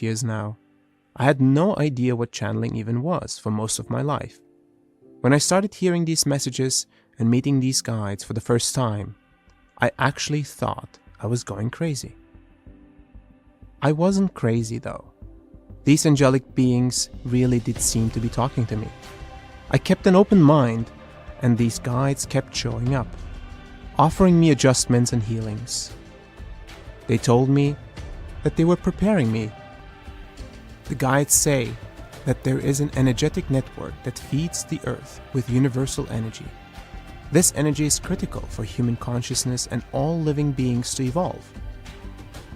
years now. I had no idea what channeling even was for most of my life. When I started hearing these messages and meeting these guides for the first time, I actually thought I was going crazy. I wasn't crazy though. These angelic beings really did seem to be talking to me. I kept an open mind, and these guides kept showing up, offering me adjustments and healings. They told me that they were preparing me. The guides say that there is an energetic network that feeds the earth with universal energy. This energy is critical for human consciousness and all living beings to evolve.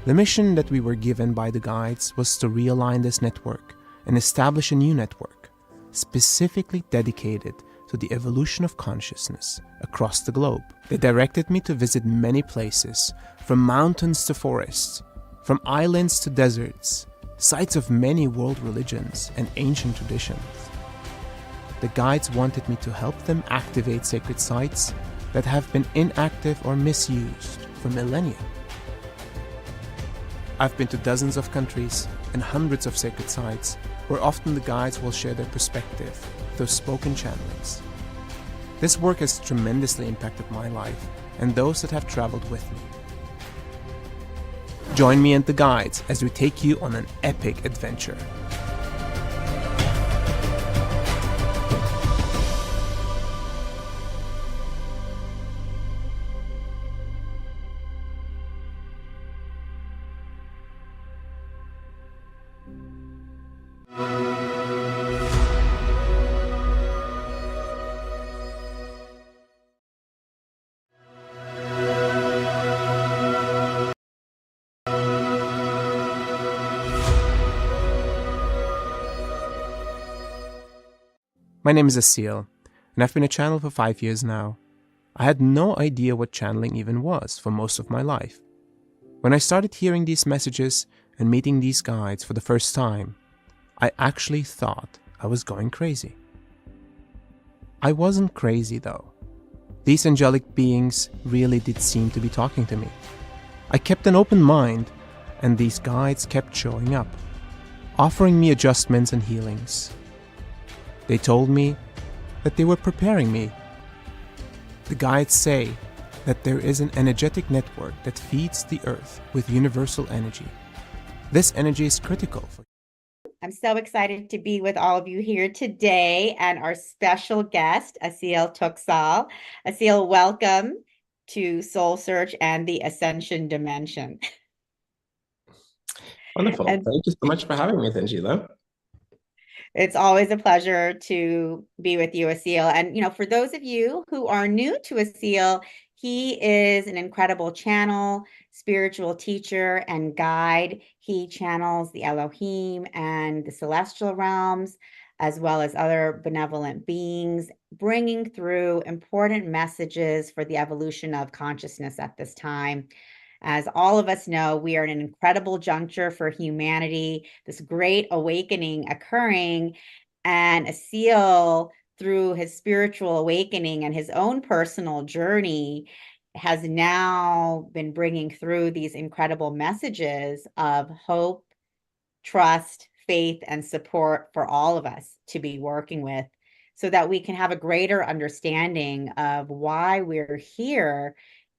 The mission that we were given by the guides was to realign this network and establish a new network, specifically dedicated to the evolution of consciousness across the globe. They directed me to visit many places, from mountains to forests, from islands to deserts, sites of many world religions and ancient traditions. The guides wanted me to help them activate sacred sites that have been inactive or misused for millennia. I've been to dozens of countries and hundreds of sacred sites where often the guides will share their perspective through spoken channelings. This work has tremendously impacted my life and those that have traveled with me. Join me and the guides as we take you on an epic adventure. My name is Asil, and I've been a channel for 5 years now. I had no idea what channeling even was for most of my life. When I started hearing these messages and meeting these guides for the first time, I actually thought I was going crazy. I wasn't crazy though. These angelic beings really did seem to be talking to me. I kept an open mind, and these guides kept showing up, offering me adjustments and healings. They told me that they were preparing me. The guides say that there is an energetic network that feeds the earth with universal energy. This energy is critical for. I'm so excited to be with all of you here today and our special guest, Asil Toksal. Asil, welcome to SoulSearch and the Ascension Dimension. Wonderful. Thank you so much for having me, Tangela. It's always a pleasure to be with you, Asil. And, for those of you who are new to Asil, he is an incredible channel, spiritual teacher, and guide. He channels the Elohim and the celestial realms, as well as other benevolent beings, bringing through important messages for the evolution of consciousness at this time. As all of us know, we are in an incredible juncture for humanity, this great awakening occurring, and Asil, through his spiritual awakening and his own personal journey, has now been bringing through these incredible messages of hope, trust, faith, and support for all of us to be working with, so that we can have a greater understanding of why we're here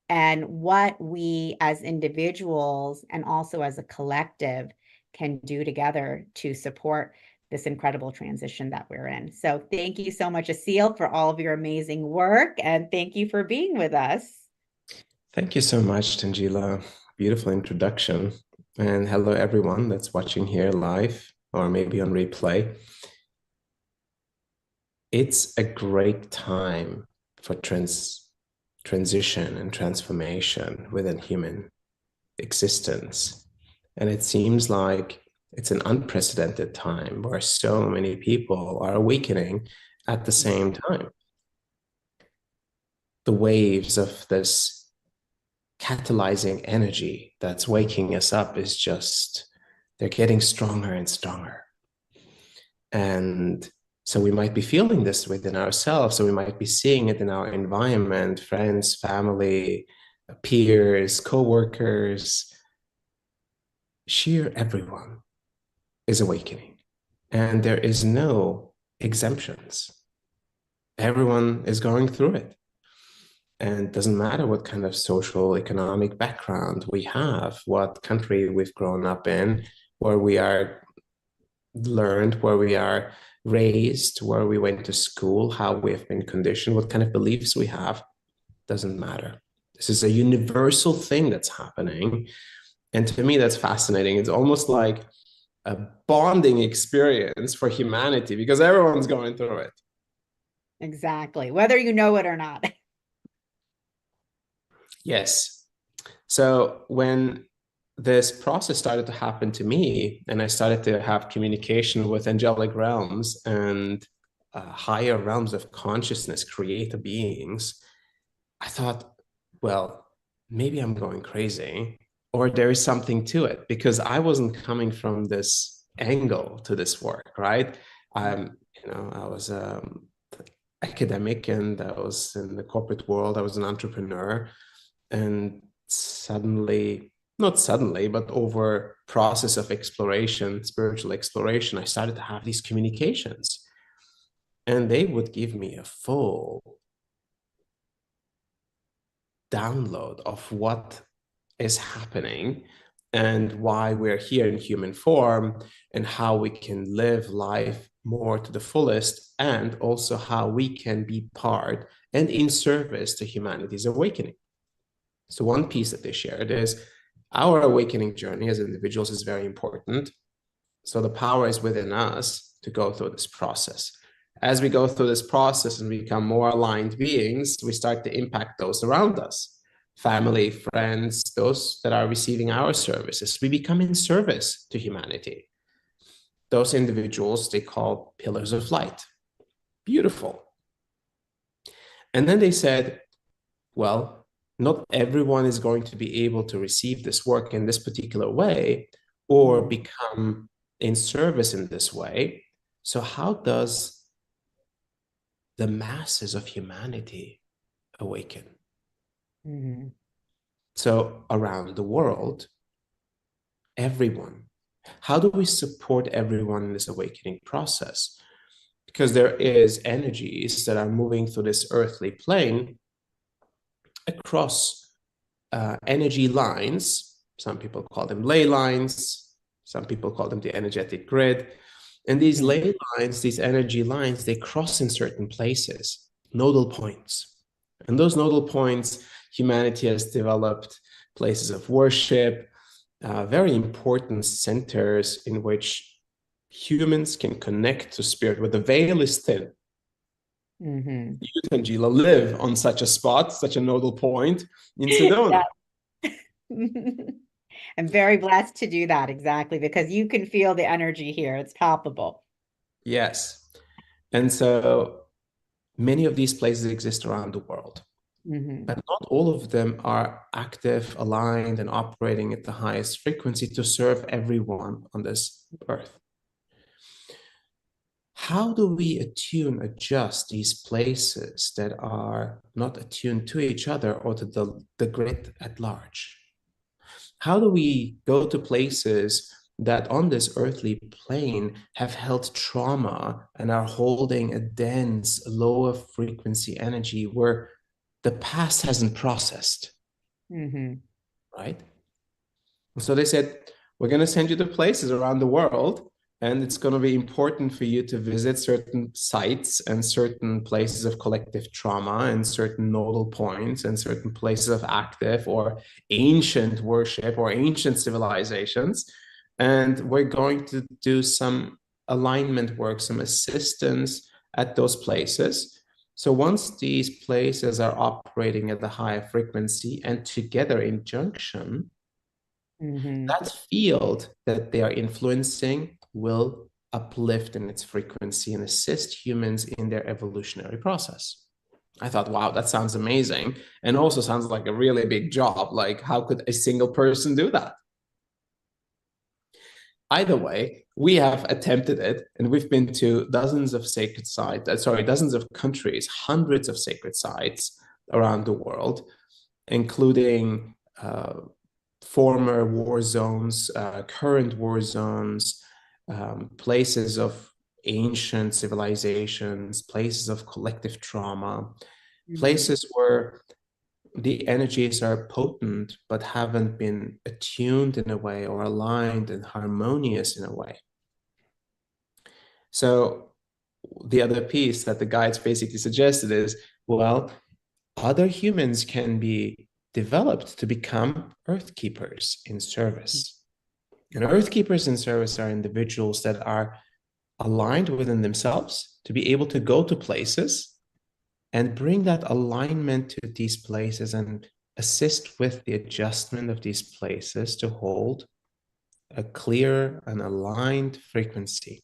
and what we as individuals and also as a collective can do together to support this incredible transition that we're in. So thank you so much, Asil, for all of your amazing work, and thank you for being with us. Thank you so much, Tangela. Beautiful introduction. And hello, everyone that's watching here live or maybe on replay. It's a great time for transition and transformation within human existence. And it seems like it's an unprecedented time where so many people are awakening at the same time. The waves of this catalyzing energy that's waking us up is just, they're getting stronger and stronger. And so we might be feeling this within ourselves, so we might be seeing it in our environment, friends, family, peers, co-workers, sheer everyone. is awakening, and there is no exemptions. Everyone is going through it. And it doesn't matter what kind of social, economic background we have, what country we've grown up in, where we are learned, where we are raised, where we went to school, how we have been conditioned, what kind of beliefs we have, doesn't matter. This is a universal thing that's happening. And to me, that's fascinating. It's almost like a bonding experience for humanity because everyone's going through it. Exactly. Whether you know it or not. Yes. So when this process started to happen to me, and I started to have communication with angelic realms and higher realms of consciousness, creator beings, I thought, well, maybe I'm going crazy, or there is something to it, because I wasn't coming from this angle to this work, right? I was academic and I was in the corporate world. I was an entrepreneur, and suddenly, not suddenly, but over process of exploration, spiritual exploration, I started to have these communications, and they would give me a full download of what is happening and why we're here in human form and how we can live life more to the fullest, and also how we can be part and in service to humanity's awakening. So one piece that they shared is our awakening journey as individuals is very important. So the power is within us to go through this process. As we go through this process and become more aligned beings, we start to impact those around us, family, friends, those that are receiving our services. We become in service to humanity. Those individuals they call pillars of light. Beautiful. And then they said, well, not everyone is going to be able to receive this work in this particular way or become in service in this way. So how does the masses of humanity awaken? Mm-hmm. So around the world, everyone. How do we support everyone in this awakening process? Because there is energies that are moving through this earthly plane across energy lines. Some people call them ley lines. Some people call them the energetic grid. And these ley lines, these energy lines, they cross in certain places, nodal points. And those nodal points, humanity has developed places of worship, very important centers in which humans can connect to spirit, where the veil is thin. Mm-hmm. You, Tangela, live on such a spot, such a nodal point in Sedona. I'm very blessed to do that, exactly, because you can feel the energy here. It's palpable. Yes. And so many of these places exist around the world, but not all of them are active, aligned, and operating at the highest frequency to serve everyone on this earth. How do we adjust these places that are not attuned to each other or to the grid at large? How do we go to places that on this earthly plane have held trauma and are holding a dense, lower frequency energy where the past hasn't processed, right? So they said, we're going to send you to places around the world, and it's going to be important for you to visit certain sites and certain places of collective trauma and certain nodal points and certain places of active or ancient worship or ancient civilizations. And we're going to do some alignment work, some assistance at those places. So once these places are operating at the higher frequency and together in junction, that field that they are influencing will uplift in its frequency and assist humans in their evolutionary process. I thought, wow, that sounds amazing. And also sounds like a really big job. Like, how could a single person do that? Either way, we have attempted it, and we've been to dozens of sacred sites, dozens of countries, hundreds of sacred sites around the world, including former war zones, current war zones, places of ancient civilizations, places of collective trauma, places where the energies are potent but haven't been attuned in a way or aligned and harmonious in a way. So the other piece that the guides basically suggested is, well, other humans can be developed to become earth keepers in service. And earth keepers in service are individuals that are aligned within themselves to be able to go to places and bring that alignment to these places and assist with the adjustment of these places to hold a clear and aligned frequency.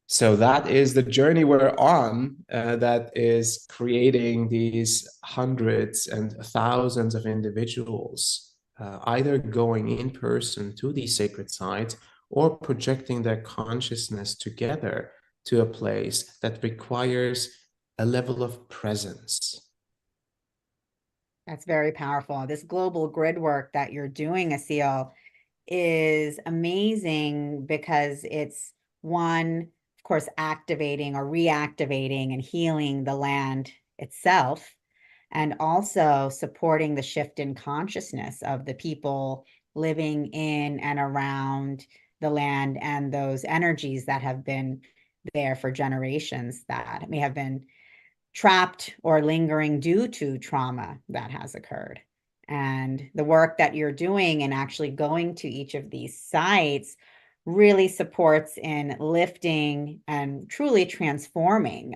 So that is the journey we're on, that is creating these hundreds and thousands of individuals, either going in person to these sacred sites or projecting their consciousness together to a place that requires a level of presence. That's very powerful. This global grid work that you're doing, Asil, is amazing because it's one, of course, activating or reactivating and healing the land itself, and also supporting the shift in consciousness of the people living in and around the land and those energies that have been there for generations that may have been trapped or lingering due to trauma that has occurred. And the work that you're doing and actually going to each of these sites really supports in lifting and truly transforming,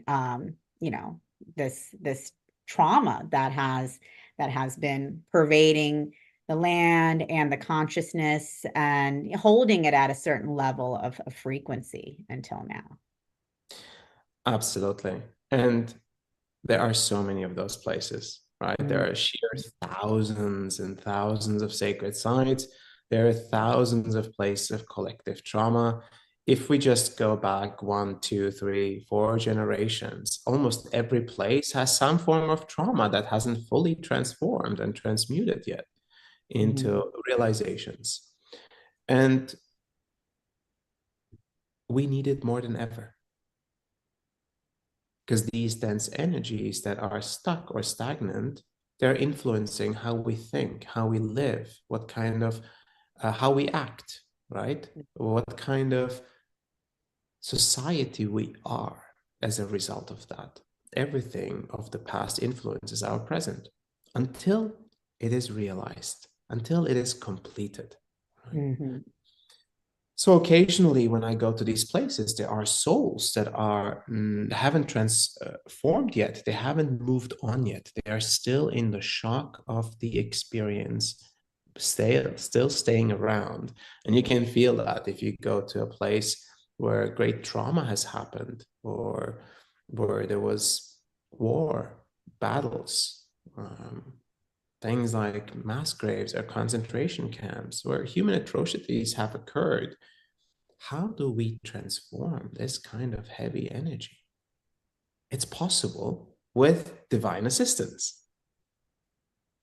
this trauma that has been pervading the land and the consciousness and holding it at a certain level of frequency until now. Absolutely. And there are so many of those places, right? There are sheer thousands and thousands of sacred sites. There are thousands of places of collective trauma. If we just go back 1, 2, 3, 4 generations, almost every place has some form of trauma that hasn't fully transformed and transmuted yet into realizations. And we need it more than ever, because these dense energies that are stuck or stagnant, they're influencing how we think, how we live, what kind of, how we act, right? What kind of society we are as a result of that. Everything of the past influences our present until it is realized, until it is completed. Right? So occasionally when I go to these places, there are souls that are haven't transformed yet. They haven't moved on yet. They are still in the shock of the experience, still staying around. And you can feel that if you go to a place where great trauma has happened, or where there was war, battles, things like mass graves or concentration camps, where human atrocities have occurred. How do we transform this kind of heavy energy? It's possible with divine assistance.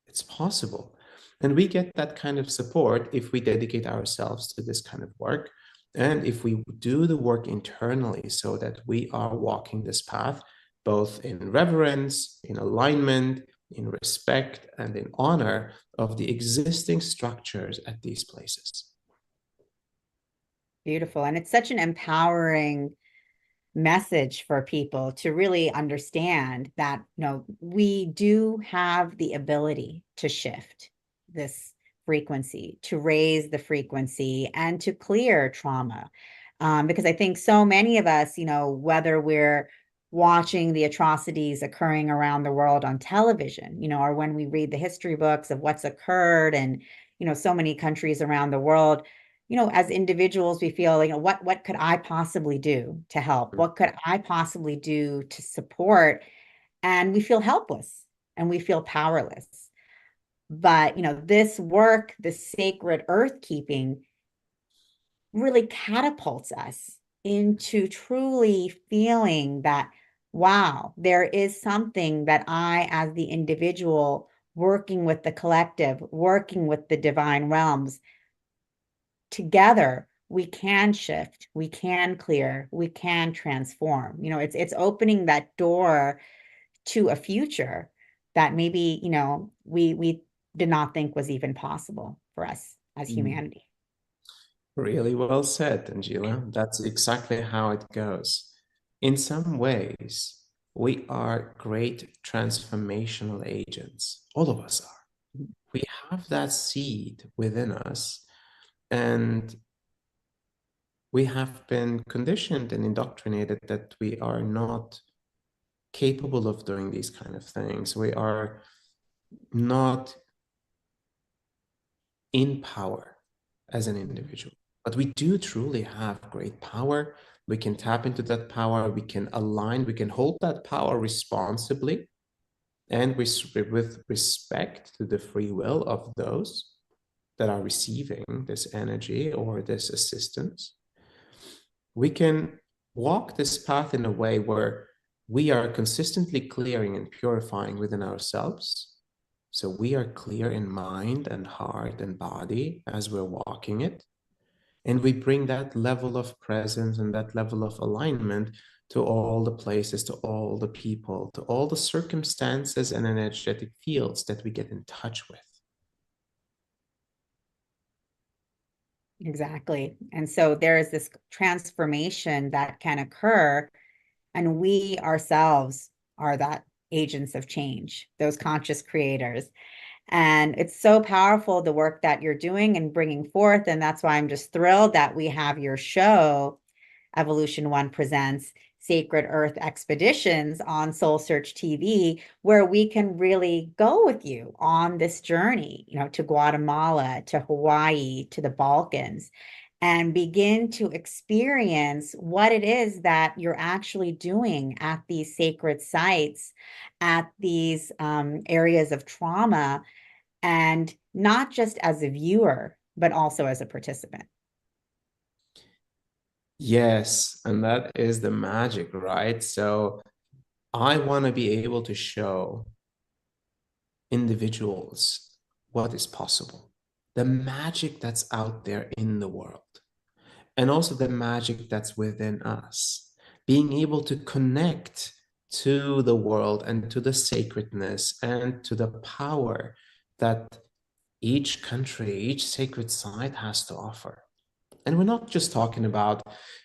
It's possible. And we get that kind of support if we dedicate ourselves to this kind of work. And if we do the work internally so that we are walking this path, both in reverence, in alignment, in respect, and in honor of the existing structures at these places. Beautiful. And it's such an empowering message for people to really understand that, we do have the ability to shift this frequency, to raise the frequency, and to clear trauma. Because I think so many of us, whether we're watching the atrocities occurring around the world on television, or when we read the history books of what's occurred and, so many countries around the world, as individuals, we feel like, what could I possibly do to help? What could I possibly do to support? And we feel helpless and we feel powerless. But, this work, this sacred earth keeping, really catapults us into truly feeling that, wow, there is something that I, as the individual, working with the collective, working with the divine realms, together we can shift, we can clear, we can transform. You know, it's opening that door to a future that maybe, you know, we did not think was even possible for us as humanity. Really well said, Angela. That's exactly how it goes. In some ways, we are great transformational agents. All of us are. We have that seed within us, and we have been conditioned and indoctrinated that we are not capable of doing these kind of things. We are not in power as an individual. But we do truly have great power. We can tap into that power. We can align. We can hold that power responsibly and with respect to the free will of those that are receiving this energy or this assistance. We can walk this path in a way where we are consistently clearing and purifying within ourselves. So we are clear in mind and heart and body as we're walking it. And we bring that level of presence and that level of alignment to all the places, to all the people, to all the circumstances and energetic fields that we get in touch with. Exactly. And so there is this transformation that can occur, and we ourselves are that agents of change, those conscious creators. And it's so powerful, the work that you're doing and bringing forth. And that's why I'm just thrilled that we have your show, Evolution One Presents Sacred Earth Expeditions on SoulSearch TV, where we can really go with you on this journey, you know, to Guatemala, to Hawaii, to the Balkans, and begin to experience what it is that you're actually doing at these sacred sites, at these areas of trauma, and not just as a viewer, but also as a participant. Yes, and that is the magic, right? So I want to be able to show individuals what is possible, the magic that's out there in the world, and also the magic that's within us, being able to connect to the world and to the sacredness and to the power that each country, each sacred site has to offer. And we're not just talking about,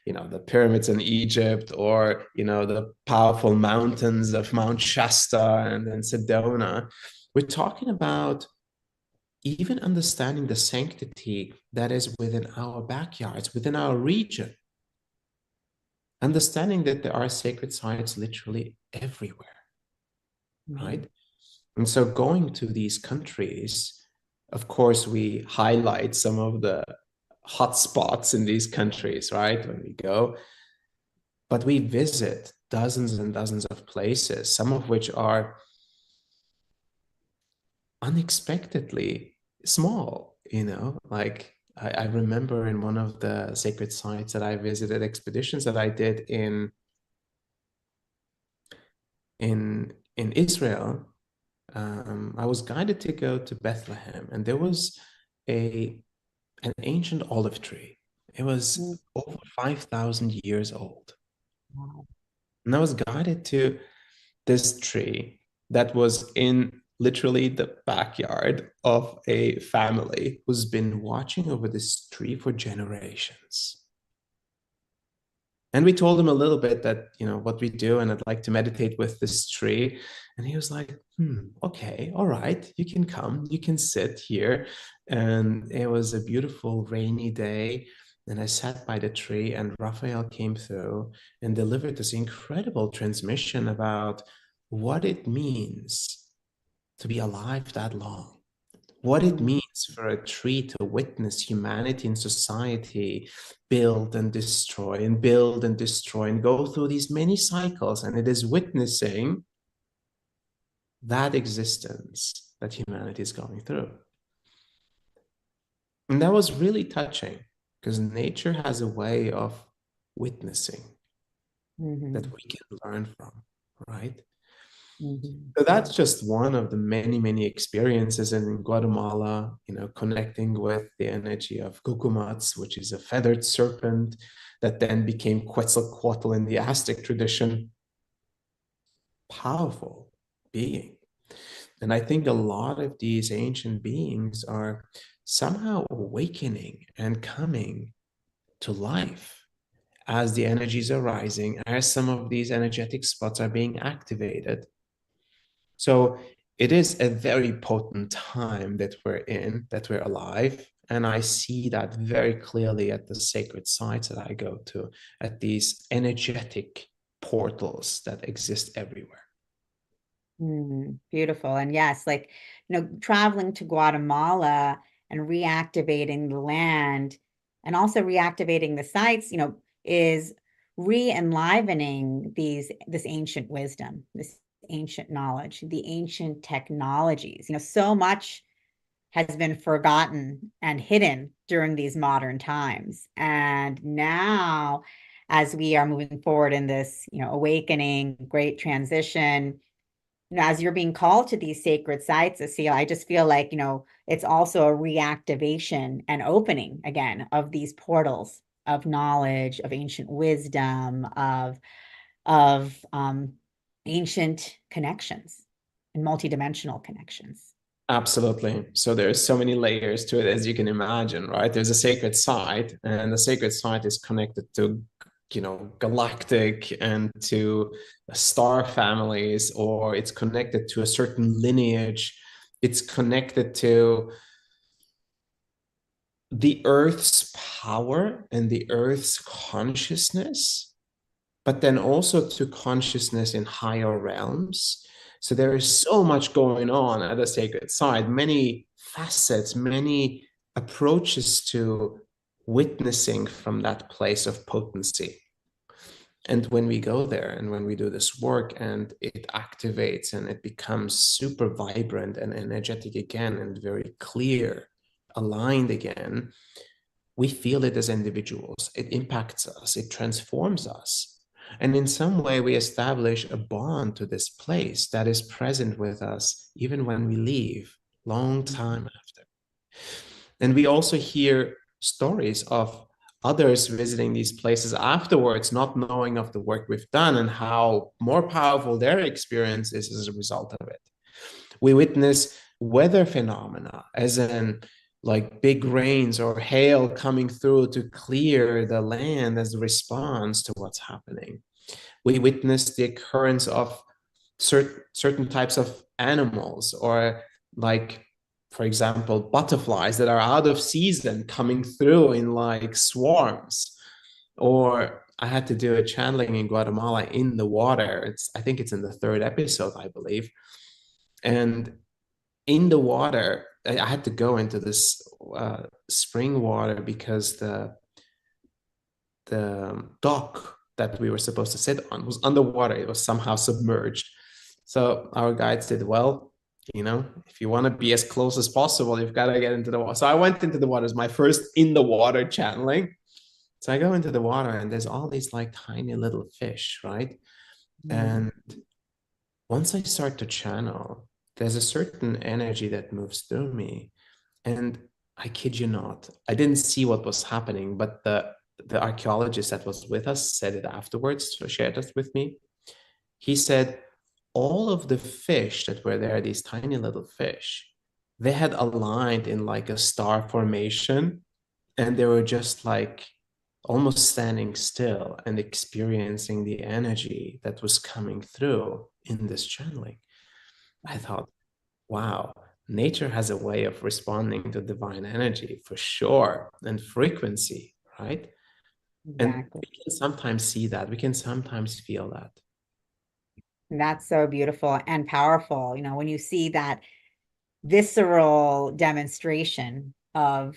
the pyramids in Egypt or, the powerful mountains of Mount Shasta and Sedona. We're talking about even understanding the sanctity that is within our backyards, within our region. Understanding that there are sacred sites literally everywhere, right? And so going to these countries, of course, we highlight some of the hot spots in these countries, right? When we go, but we visit dozens and dozens of places, some of which are unexpectedly small, like I remember in one of the sacred sites that I visited, expeditions that I did in Israel. I was guided to go to Bethlehem, and there was an ancient olive tree. It was over 5,000 years old. Wow. And I was guided to this tree that was in literally the backyard of a family who's been watching over this tree for generations. And we told him a little bit that, what we do, and I'd like to meditate with this tree. And he was like, okay, all right, you can come, you can sit here. And it was a beautiful rainy day. And I sat by the tree, and Raphael came through and delivered this incredible transmission about what it means to be alive that long, what it means for a tree to witness humanity and society build and destroy and build and destroy and go through these many cycles. And it is witnessing that existence that humanity is going through. And that was really touching because nature has a way of witnessing that we can learn from, right? Mhm. So that's just one of the many, many experiences in Guatemala, connecting with the energy of Cucumats, which is a feathered serpent that then became Quetzalcoatl in the Aztec tradition. Powerful being. And I think a lot of these ancient beings are somehow awakening and coming to life as the energies are rising, as some of these energetic spots are being activated. So it is a very potent time that we're in, that we're alive. And I see that very clearly at the sacred sites that I go to, at these energetic portals that exist everywhere. Beautiful. And yes, like, traveling to Guatemala and reactivating the land and also reactivating the sites, is re-enlivening this ancient wisdom, this ancient knowledge, the ancient technologies. So much has been forgotten and hidden during these modern times. And now, as we are moving forward in this, awakening, great transition, as you're being called to these sacred sites, Asil, I just feel like, it's also a reactivation and opening again of these portals of knowledge, of ancient wisdom, of ancient connections and multidimensional connections. Absolutely. So there's so many layers to it, as you can imagine, right? There's a sacred site, and the sacred site is connected to, galactic and to star families, or it's connected to a certain lineage. It's connected to the Earth's power and the Earth's consciousness, but then also to consciousness in higher realms. So there is so much going on at the sacred side, many facets, many approaches to witnessing from that place of potency. And when we go there and when we do this work and it activates and it becomes super vibrant and energetic again and very clear, aligned again, we feel it as individuals. It impacts us, it transforms us. And in some way, we establish a bond to this place that is present with us even when we leave, long time after. And we also hear stories of others visiting these places afterwards, not knowing of the work we've done and how more powerful their experience is as a result of it. We witness weather phenomena, as in like big rains or hail coming through to clear the land as a response to what's happening. We witness the occurrence of certain types of animals, or like, for example, butterflies that are out of season coming through in like swarms. Or I had to do a channeling in Guatemala in the water. I think it's in the third episode, I believe. And in the water, I had to go into this spring water because the dock that we were supposed to sit on was underwater. It was somehow submerged. So our guide said, well, if you want to be as close as possible, you've got to get into the water. So I went into the water. It's my first in the water channeling. So I go into the water and there's all these like tiny little fish, right? And once I start to channel, there's a certain energy that moves through me. And I kid you not, I didn't see what was happening, but the archaeologist that was with us said it afterwards, so shared it with me. He said all of the fish that were there, these tiny little fish, they had aligned in like a star formation, and they were just like almost standing still and experiencing the energy that was coming through in this channeling. I thought, wow, nature has a way of responding to divine energy for sure, and frequency, right? And Exactly. we can sometimes see that, we can sometimes feel that. That's so beautiful and powerful. When you see that visceral demonstration of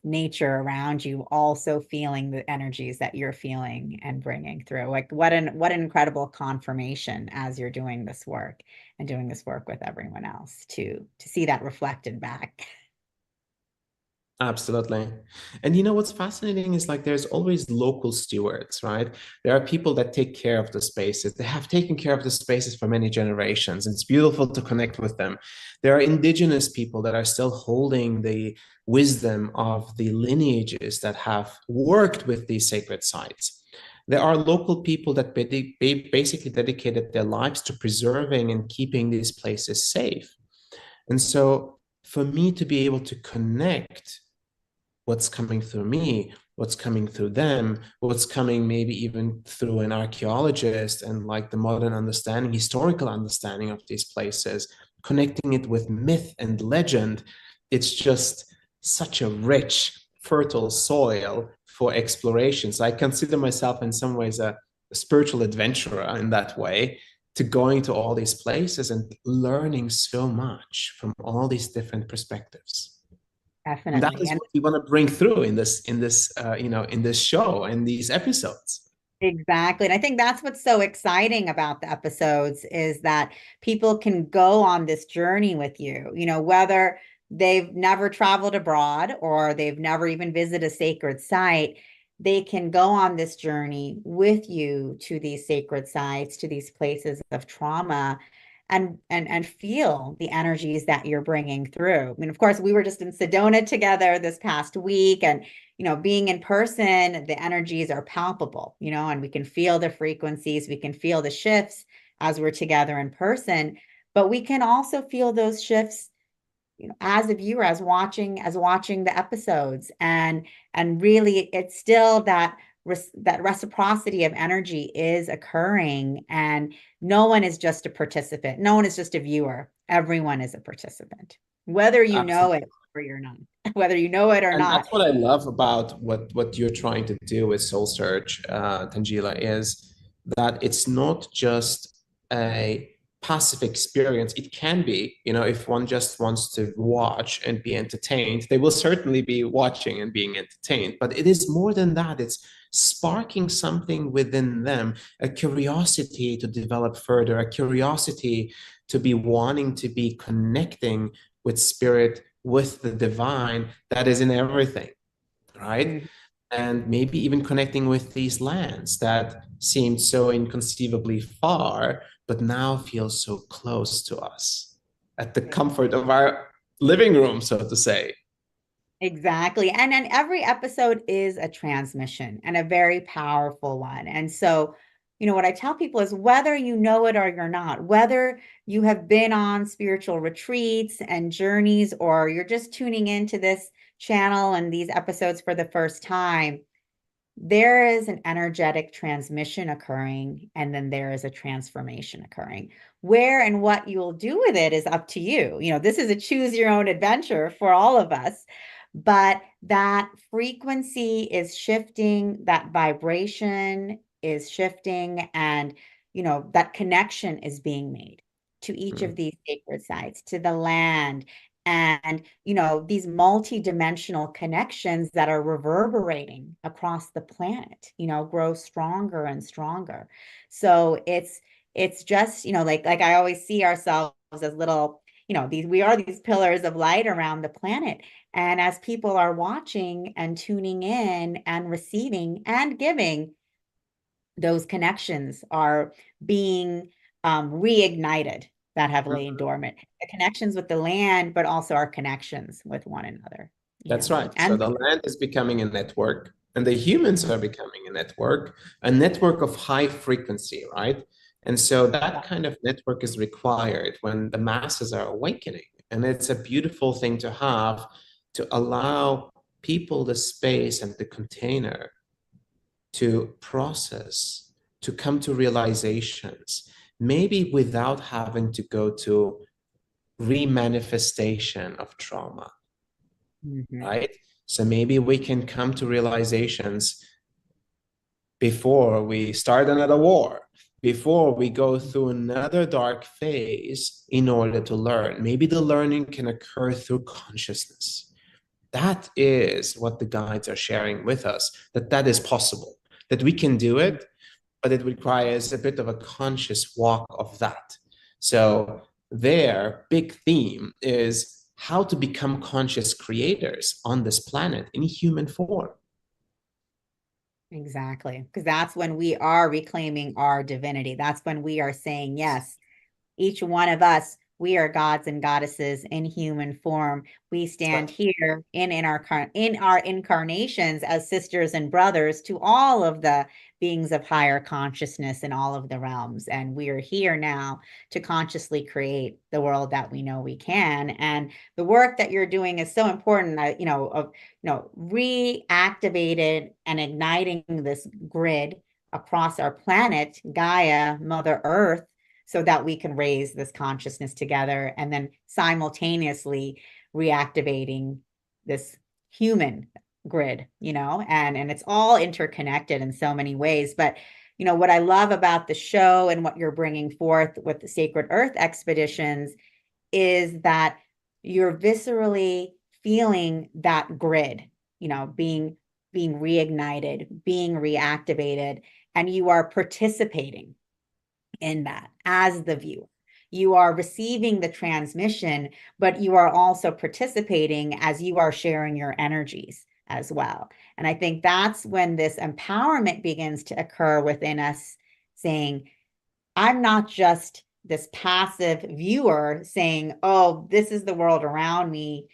nature around you, also feeling the energies that you're feeling and bringing through. Like what an incredible confirmation as you're doing this work and doing this work with everyone else to see that reflected back. Absolutely. And you know what's fascinating is like there's always local stewards, right? There are people that take care of the spaces. They have taken care of the spaces for many generations. It's beautiful to connect with them. There are indigenous people that are still holding the wisdom of the lineages that have worked with these sacred sites. There are local people that basically dedicated their lives to preserving and keeping these places safe. And so for me to be able to connect what's coming through me, what's coming through them, what's coming maybe even through an archaeologist and like the modern understanding, historical understanding of these places, connecting it with myth and legend. It's just such a rich, fertile soil for exploration. So I consider myself in some ways a spiritual adventurer in that way, to going to all these places and learning so much from all these different perspectives. And that Definitely. is And what we want to bring through in this show and these episodes. exactly. And I think that's what's so exciting about the episodes is that people can go on this journey with you, whether they've never traveled abroad or they've never even visited a sacred site, they can go on this journey with you to these sacred sites, to these places of trauma and feel the energies that you're bringing through. I mean, of course, we were just in Sedona together this past week, and being in person, the energies are palpable, and we can feel the frequencies, we can feel the shifts as we're together in person, but we can also feel those shifts, as a viewer, as watching the episodes, and really it's still that reciprocity of energy is occurring, and no one is just a participant, no one is just a viewer, everyone is a participant, whether you know Absolutely. it or you're not, whether you know it or And not. that's what I love about what you're trying to do with SoulSearch, Tangela, is that it's not just a passive experience. It can be, if one just wants to watch and be entertained, they will certainly be watching and being entertained. But it is more than that. It's sparking something within them, a curiosity to develop further, a curiosity to be wanting to be connecting with spirit, with the divine that is in everything, right? Mhm. And maybe even connecting with these lands that seemed so inconceivably far, but now feel so close to us at the comfort of our living room, so to say. Exactly. And every episode is a transmission and a very powerful one. And so, what I tell people is whether you know it or you're not, whether you have been on spiritual retreats and journeys, or you're just tuning into this channel and these episodes for the first time, there is an energetic transmission occurring, and then there is a transformation occurring. Where and what you'll do with it is up to you. This is a choose your own adventure for all of us, but that frequency is shifting, that vibration is shifting, and that connection is being made to each of Mm. these sacred sites, to the land, and these multi-dimensional connections that are reverberating across the planet grow stronger and stronger. So it's just like I always see ourselves as little, we are these pillars of light around the planet, and as people are watching and tuning in and receiving and giving, those connections are being reignited that have lain dormant. The connections with the land, but also our connections with one another. That's right. So And the land is becoming a network, and the humans are becoming a network of high frequency, right? And so that kind of network is required when the masses are awakening. And it's a beautiful thing to have, to allow people the space and the container to process, to come to realizations, maybe without having to go to remanifestation of trauma, Mhm. right? So maybe we can come to realizations before we start another war, before we go through another dark phase in order to learn. Maybe the learning can occur through consciousness. That is what the guides are sharing with us, that is possible, that we can do it, but it requires a bit of a conscious walk of that. So their big theme is how to become conscious creators on this planet in human form. Exactly. Because that's when we are reclaiming our divinity. That's when we are saying, yes, each one of us, we are gods and goddesses in human form. We stand here in our incarnations as sisters and brothers to all of the beings of higher consciousness in all of the realms. And we are here now to consciously create the world that we know we can. And the work that you're doing is so important, reactivated and igniting this grid across our planet, Gaia, Mother Earth, so that we can raise this consciousness together, and then simultaneously reactivating this human grid, and it's all interconnected in so many ways. But what I love about the show and what you're bringing forth with the Sacred Earth expeditions is that you're viscerally feeling that grid, being reignited, being reactivated, and you are participating in that as the viewer. You are receiving the transmission, but you are also participating as you are sharing your energies as well. And I think that's when this empowerment begins to occur within us, saying, I'm not just this passive viewer saying, oh, this is the world around me.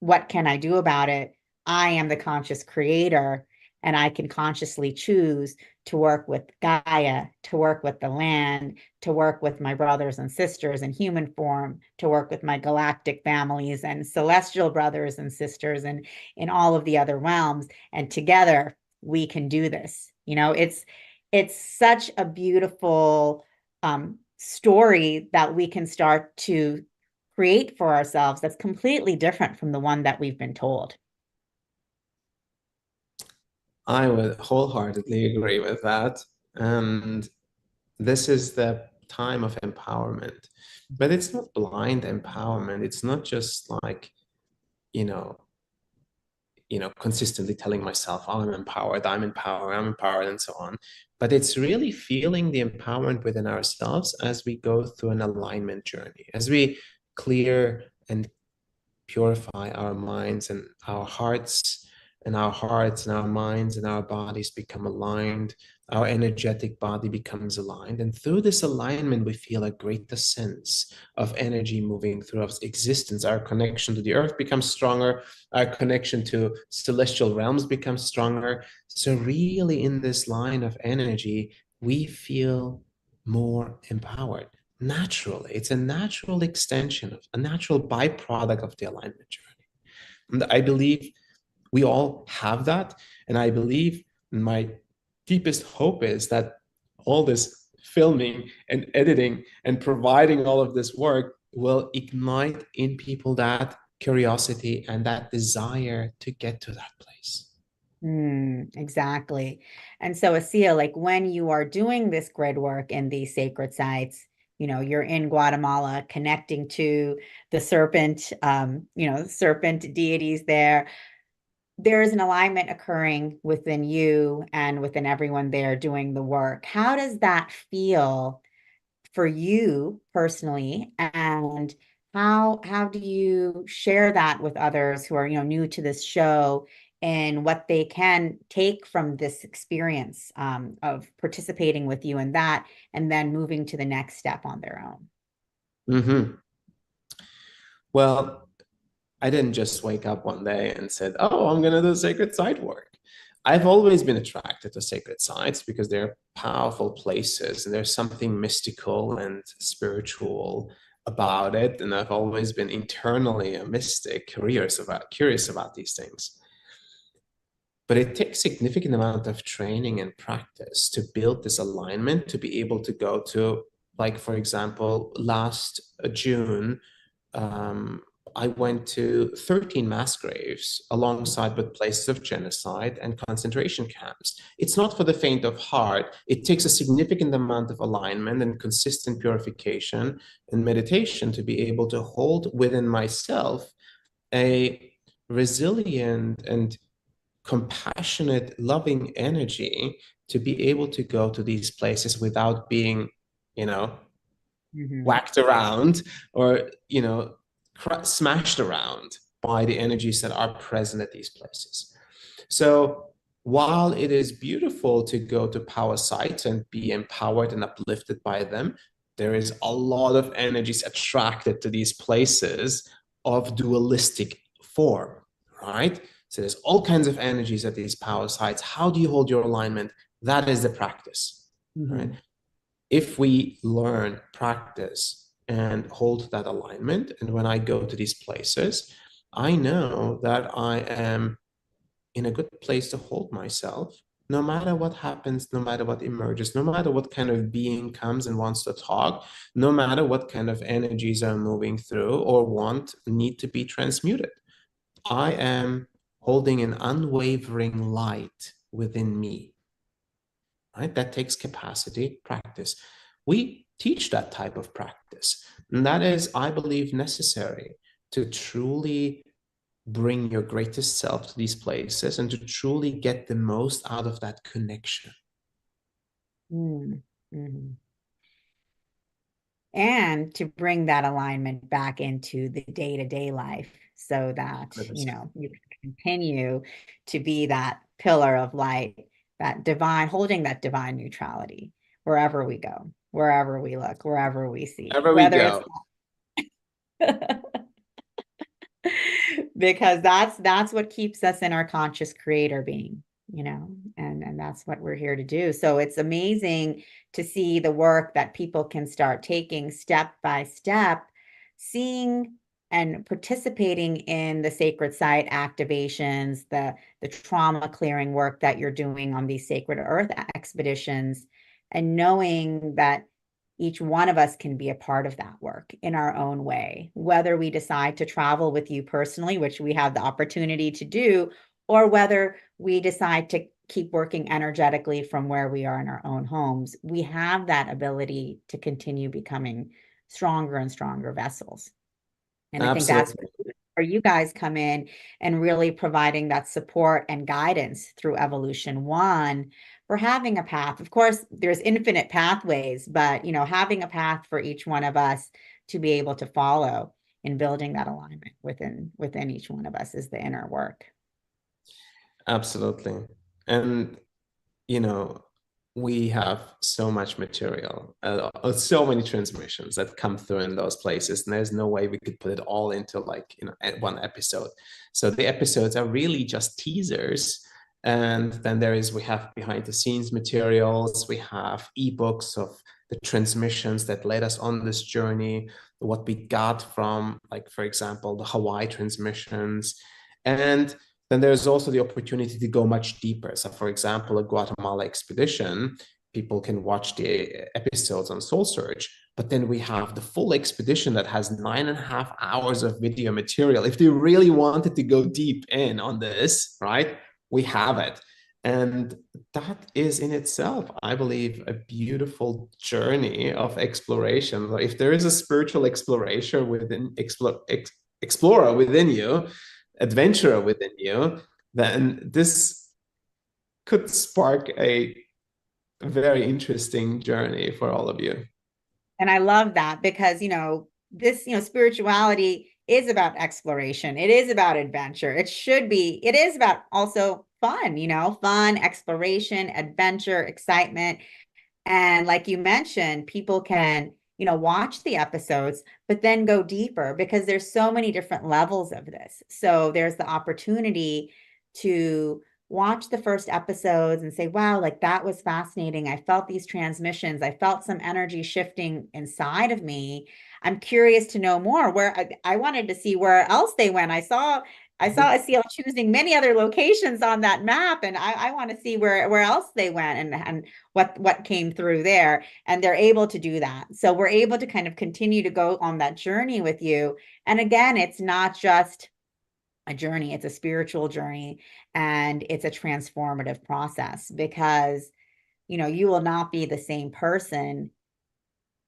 What can I do about it? I am the conscious creator, and I can consciously choose to work with Gaia, to work with the land, to work with my brothers and sisters in human form, to work with my galactic families and celestial brothers and sisters, and in all of the other realms. And together we can do this. It's such a beautiful story that we can start to create for ourselves that's completely different from the one that we've been told. I would wholeheartedly agree with that. And this is the time of empowerment. But it's not blind empowerment. It's not just like, consistently telling myself, oh, I'm empowered, and so on. But it's really feeling the empowerment within ourselves as we go through an alignment journey, as we clear and purify our minds and our hearts, and our minds and our bodies become aligned. Our energetic body becomes aligned. And through this alignment, we feel a greater sense of energy moving through our existence. Our connection to the earth becomes stronger. Our connection to celestial realms becomes stronger. So really in this line of energy, we feel more empowered naturally. It's a natural extension of a natural byproduct of the alignment journey. And I believe we all have that. And I believe my deepest hope is that all this filming and editing and providing all of this work will ignite in people that curiosity and that desire to get to that place. Exactly. And so, Asil, like when you are doing this grid work in these sacred sites, you're in Guatemala connecting to the serpent, serpent deities there. There is an alignment occurring within you and within everyone there doing the work. How does that feel for you personally? And how do you share that with others who are, new to this show, and what they can take from this experience of participating with you in that, and then moving to the next step on their own? Well, I didn't just wake up one day and said, oh, I'm going to do sacred site work. I've always been attracted to sacred sites because they're powerful places and there's something mystical and spiritual about it. And I've always been internally a mystic, curious about these things. But it takes significant amount of training and practice to build this alignment, to be able to go to, like, for example, last June, I went to 13 mass graves alongside with places of genocide and concentration camps. It's not for the faint of heart. It takes a significant amount of alignment and consistent purification and meditation to be able to hold within myself a resilient and compassionate, loving energy to be able to go to these places without being, Mm-hmm. whacked around or, smashed around by the energies that are present at these places. So while it is beautiful to go to power sites and be empowered and uplifted by them, there is a lot of energies attracted to these places of dualistic form, right? So there's all kinds of energies at these power sites. How do you hold your alignment? That is the practice, right? If we learn, practice, and hold that alignment, and when I go to these places, I know that I am in a good place to hold myself, no matter what happens, no matter what emerges, no matter what kind of being comes and wants to talk, no matter what kind of energies are moving through or need to be transmuted. I am holding an unwavering light within me, right? That takes capacity, practice. We teach that type of practice, and that is, I believe, necessary to truly bring your greatest self to these places and to truly get the most out of that connection. Mm-hmm. And to bring that alignment back into the day-to-day life so that, 100%. you can continue to be that pillar of light, that divine, holding that divine neutrality wherever we go, wherever we look, wherever we see, Wherever we whether go. it's because that's what keeps us in our conscious creator being, and that's what we're here to do. So it's amazing to see the work that people can start taking step by step, seeing and participating in the sacred site activations, the trauma clearing work that you're doing on these sacred earth expeditions, and knowing that each one of us can be a part of that work in our own way, whether we decide to travel with you personally, which we have the opportunity to do, or whether we decide to keep working energetically from where we are in our own homes. We have that ability to continue becoming stronger and stronger vessels. And I think that's Absolutely. where you guys come in and really providing that support and guidance through Evolution One for having a path. Of course, there's infinite pathways, but having a path for each one of us to be able to follow in building that alignment within each one of us is the inner work. Absolutely. And we have so much material, so many transmissions that come through in those places, and there's no way we could put it all into one episode. So the episodes are really just teasers, and then we have behind the scenes materials, we have ebooks of the transmissions that led us on this journey, what we got from, like, for example, the Hawaii transmissions. And then there's also the opportunity to go much deeper. So, for example, a Guatemala expedition, people can watch the episodes on SoulSearch, but then we have the full expedition that has 9.5 hours of video material. If they really wanted to go deep in on this, right, we have it. And that is in itself, I believe, a beautiful journey of exploration. If there is a spiritual explorer within you, adventurer within you, then this could spark a very interesting journey for all of you. And I love that because, this, spirituality is about exploration. It is about adventure. It is about also fun, fun, exploration, adventure, excitement. And like you mentioned, people can, watch the episodes, but then go deeper because there's so many different levels of this. So there's the opportunity to watch the first episodes and say, wow, like that was fascinating. I felt these transmissions. I felt some energy shifting inside of me. I'm curious to know more. Where I wanted to see where else they went. I saw Asil choosing many other locations on that map, and I want to see where else they went and what came through there. And they're able to do that. So we're able to kind of continue to go on that journey with you. And again, it's not just a journey, it's a spiritual journey, and it's a transformative process because, you will not be the same person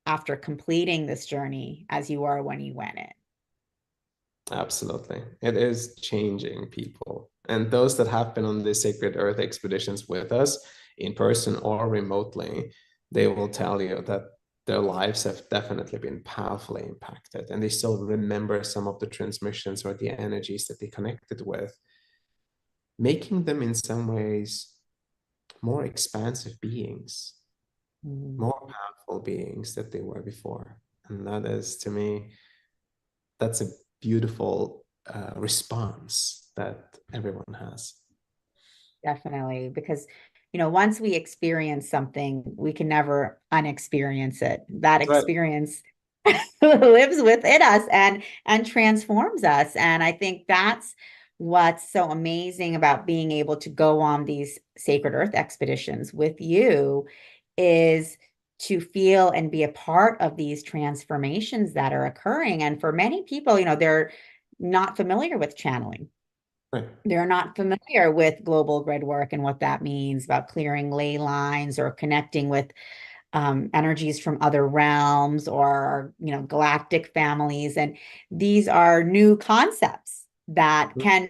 after completing this journey as you were when you went in. Absolutely. It is changing people. And those that have been on the Sacred Earth expeditions with us in person or remotely, they will tell you that their lives have definitely been powerfully impacted, and they still remember some of the transmissions or the energies that they connected with, making them in some ways more expansive beings, more powerful beings that they were before. And that is, to me, that's a beautiful response that everyone has. Definitely, because once we experience something, we can never unexperience it. That That's right. experience lives within us and transforms us. And I think that's what's so amazing about being able to go on these sacred earth expeditions with you, is to feel and be a part of these transformations that are occurring. And for many people, they're not familiar with channeling. Right. They're not familiar with global grid work and what that means about clearing ley lines or connecting with energies from other realms or galactic families. And these are new concepts that can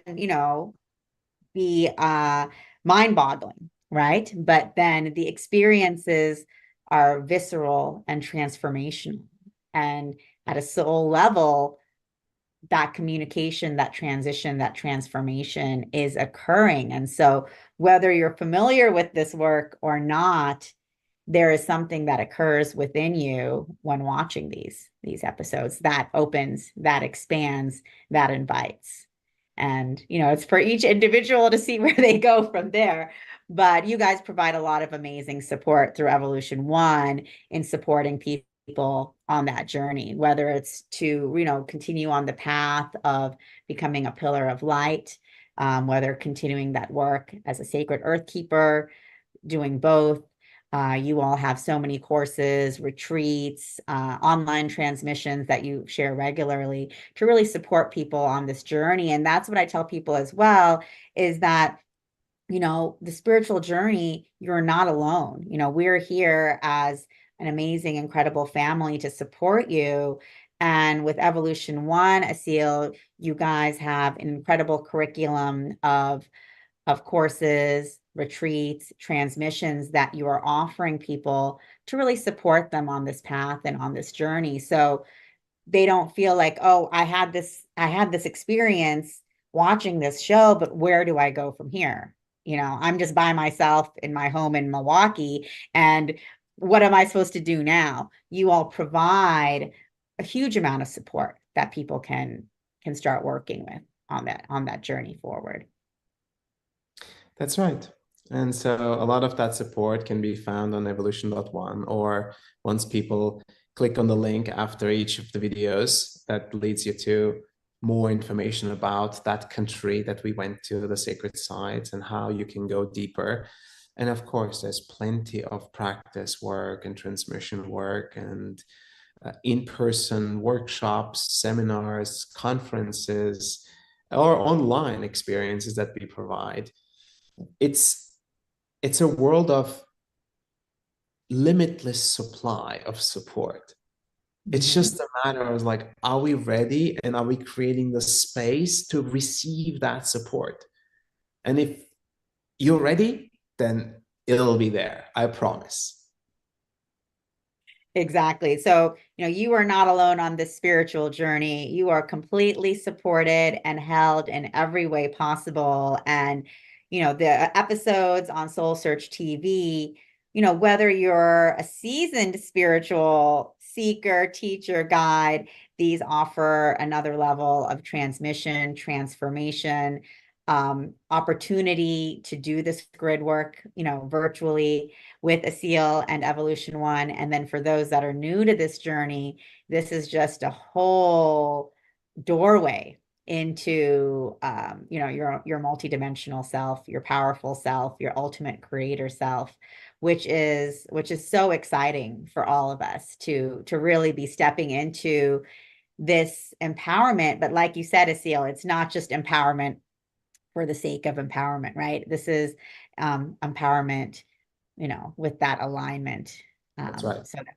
be mind-boggling, right? But then the experiences are visceral and transformational. And at a soul level, that communication, that transition, that transformation is occurring. And so whether you're familiar with this work or not, there is something that occurs within you when watching these episodes that opens, that expands, that invites. And it's for each individual to see where they go from there. But you guys provide a lot of amazing support through Evolution One in supporting people on that journey, whether it's to continue on the path of becoming a pillar of light, whether continuing that work as a sacred earth keeper, doing both. You all have so many courses, retreats, online transmissions that you share regularly to really support people on this journey. And that's what I tell people as well, is that the spiritual journey, you're not alone. We're here as an amazing, incredible family to support you. And with Evolution One, Asil, you guys have an incredible curriculum of courses, retreats, transmissions that you are offering people to really support them on this path and on this journey. So they don't feel like, oh, I had this experience watching this show, but where do I go from here? I'm just by myself in my home in Milwaukee, and what am I supposed to do now? You all provide a huge amount of support that people can start working with on that journey forward. That's right. And so a lot of that support can be found on evolution.one, or once people click on the link after each of the videos, that leads you to more information about that country that we went to, the sacred sites, and how you can go deeper. And of course, there's plenty of practice work and transmission work and in-person workshops, seminars, conferences, or online experiences that we provide. It's a world of limitless supply of support. It's just a matter of like, are we ready, and are we creating the space to receive that support? And if you're ready, then it'll be there. I promise. Exactly. So, you are not alone on this spiritual journey. You are completely supported and held in every way possible. And, the episodes on SoulSearch TV, whether you're a seasoned spiritual seeker, teacher, guide, these offer another level of transmission, transformation, opportunity to do this grid work, virtually with Asil and Evolution One. And then for those that are new to this journey, this is just a whole doorway into your multidimensional self, your powerful self, your ultimate creator self, which is so exciting for all of us to really be stepping into this empowerment. But like you said, Asil, it's not just empowerment for the sake of empowerment, right? This is empowerment, with that alignment, That's right. so that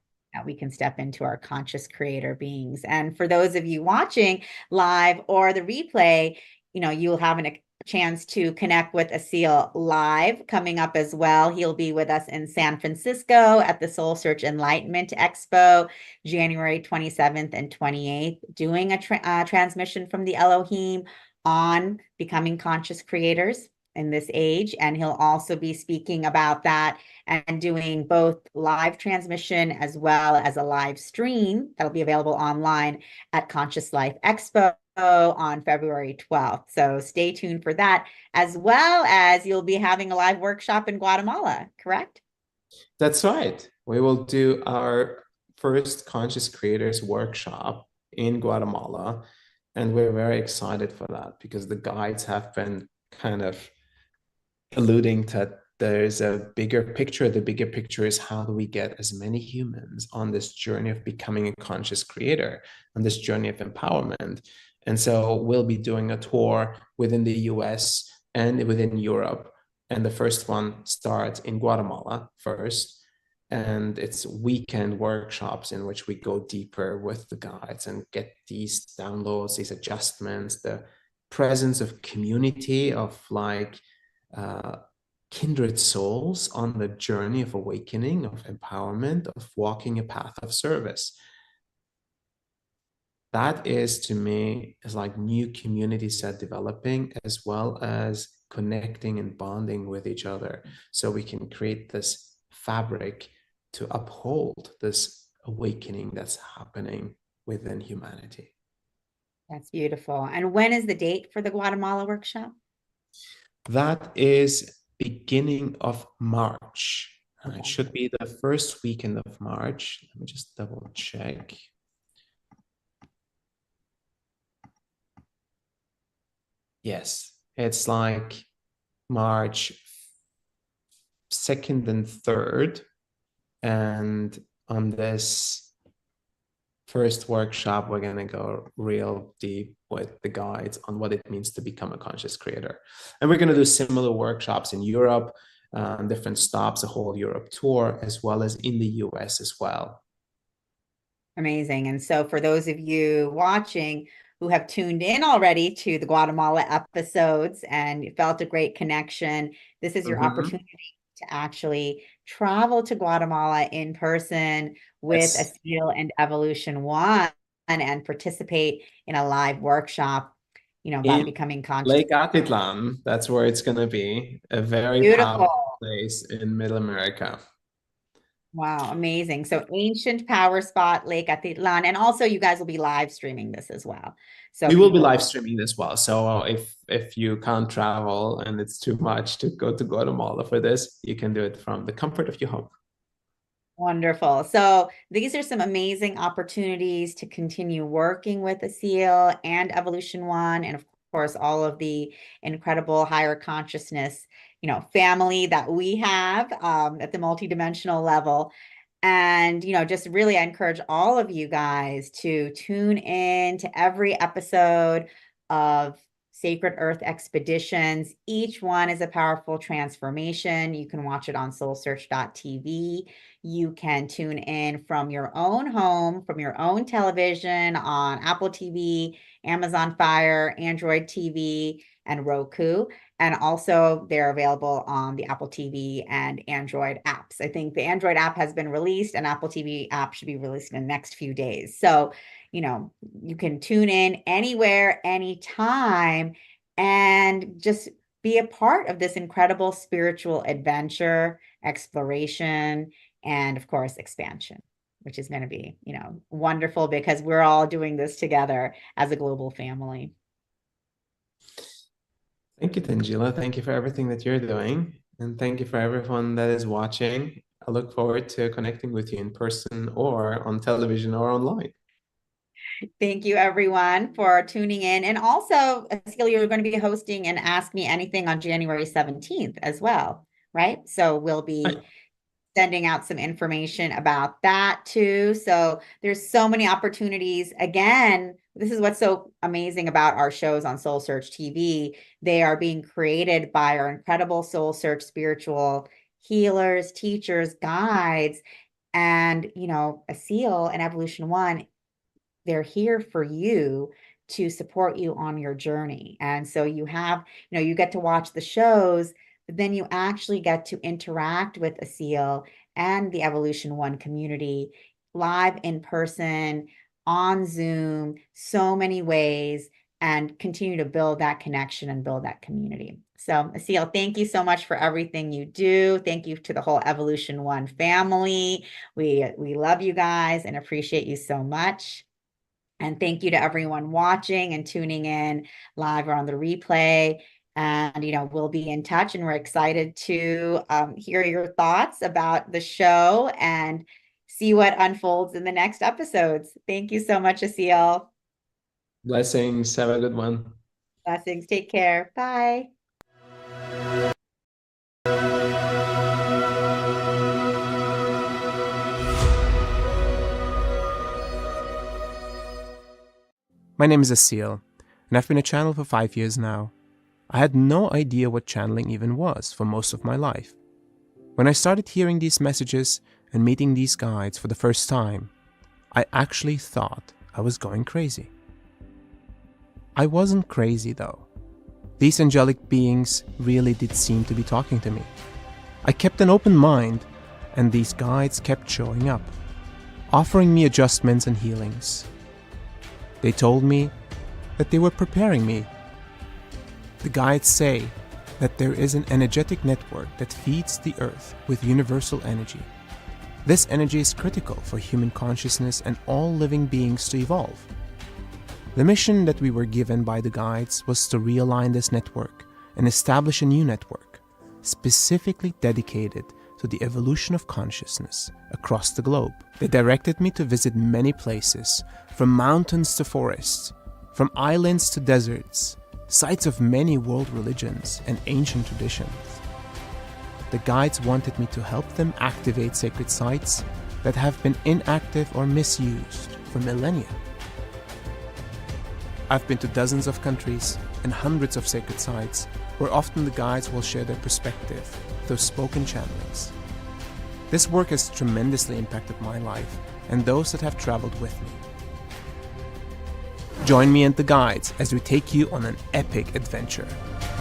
we can step into our conscious creator beings. And for those of you watching live or the replay, you'll have chance to connect with Asil live coming up as well. He'll be with us in San Francisco at the SoulSearch Enlightenment Expo, January 27th and 28th, doing a transmission from the Elohim on becoming conscious creators in this age. And he'll also be speaking about that and doing both live transmission as well as a live stream that'll be available online at Conscious Life Expo on February 12th. So stay tuned for that, as well as you'll be having a live workshop in Guatemala, correct? That's right. We will do our first Conscious Creators workshop in Guatemala. And we're very excited for that because the guides have been kind of alluding that there's a bigger picture. The bigger picture is how do we get as many humans on this journey of becoming a conscious creator, on this journey of empowerment. And so we'll be doing a tour within the US and within Europe. And the first one starts in Guatemala first. And it's weekend workshops in which we go deeper with the guides and get these downloads, these adjustments, the presence of community, of like kindred souls on the journey of awakening, of empowerment, of walking a path of service. That is, to me, is like new communities that developing, as well as connecting and bonding with each other, so we can create this fabric to uphold this awakening that's happening within humanity. That's beautiful. And when is the date for the Guatemala workshop? That is beginning of March. Okay. It should be the first weekend of March. Let me just double check. Yes, it's like March 2nd and 3rd. And on this first workshop, we're going to go real deep with the guides on what it means to become a conscious creator. And we're going to do similar workshops in Europe, different stops, a whole Europe tour, as well as in the US as well. Amazing. And so for those of you watching who have tuned in already to the Guatemala episodes and felt a great connection, this is your opportunity to actually travel to Guatemala in person with Yes. Asil and Evolution One and participate in a live workshop, about In becoming conscious. Lake Atitlan, that's where it's going to be, a very Beautiful. powerful place in Middle America. Wow, amazing. So ancient power spot, Lake Atitlan. And also you guys will be live streaming this as well. So We will be live streaming this well. So if you can't travel and it's too much to go to Guatemala for this, you can do it from the comfort of your home. Wonderful. So these are some amazing opportunities to continue working with Asil and Evolution One, and of course, all of the incredible higher consciousness, family that we have at the multidimensional level. And, just really I encourage all of you guys to tune in to every episode of Sacred Earth Expeditions. Each one is a powerful transformation. You can watch it on soulsearch.tv. You can tune in from your own home, from your own television on Apple TV, Amazon Fire, Android TV, and Roku. And also they're available on the Apple TV and Android apps. I think the Android app has been released and Apple TV app should be released in the next few days. So, you can tune in anywhere, anytime, and just be a part of this incredible spiritual adventure, exploration, and of course, expansion, which is going to be, wonderful because we're all doing this together as a global family. Thank you, Tangela. Thank you for everything that you're doing. And thank you for everyone that is watching. I look forward to connecting with you in person or on television or online. Thank you, everyone, for tuning in. And also, Asil, you're going to be hosting an Ask Me Anything on January 17th as well, right? So we'll be sending out some information about that too. So there's so many opportunities. Again, this is what's so amazing about our shows on SoulSearch TV. They are being created by our incredible SoulSearch spiritual healers, teachers, guides, and, Asil and Evolution One. They're here for you to support you on your journey. And so you have, you get to watch the shows, but then you actually get to interact with Asil and the Evolution One community live in person, on Zoom, so many ways, and continue to build that connection and build that community. So Asil, thank you so much for everything you do. Thank you to the whole Evolution One family. We love you guys and appreciate you so much. And thank you to everyone watching and tuning in live or on the replay. And, we'll be in touch, and we're excited to hear your thoughts about the show and see what unfolds in the next episodes. Thank you so much, Asil. Blessings. Have a good one. Blessings. Take care. Bye. My name is Asil, and I've been a channel for 5 years now. I had no idea what channeling even was for most of my life. When I started hearing these messages and meeting these guides for the first time, I actually thought I was going crazy. I wasn't crazy though. These angelic beings really did seem to be talking to me. I kept an open mind, and these guides kept showing up, offering me adjustments and healings. They told me that they were preparing me. The guides say that there is an energetic network that feeds the earth with universal energy. This energy is critical for human consciousness and all living beings to evolve. The mission that we were given by the guides was to realign this network and establish a new network, specifically dedicated to the evolution of consciousness across the globe. They directed me to visit many places, from mountains to forests, from islands to deserts, sites of many world religions and ancient traditions. The guides wanted me to help them activate sacred sites that have been inactive or misused for millennia. I've been to dozens of countries and hundreds of sacred sites where often the guides will share their perspective through spoken channelings. This work has tremendously impacted my life and those that have traveled with me. Join me and the guides as we take you on an epic adventure.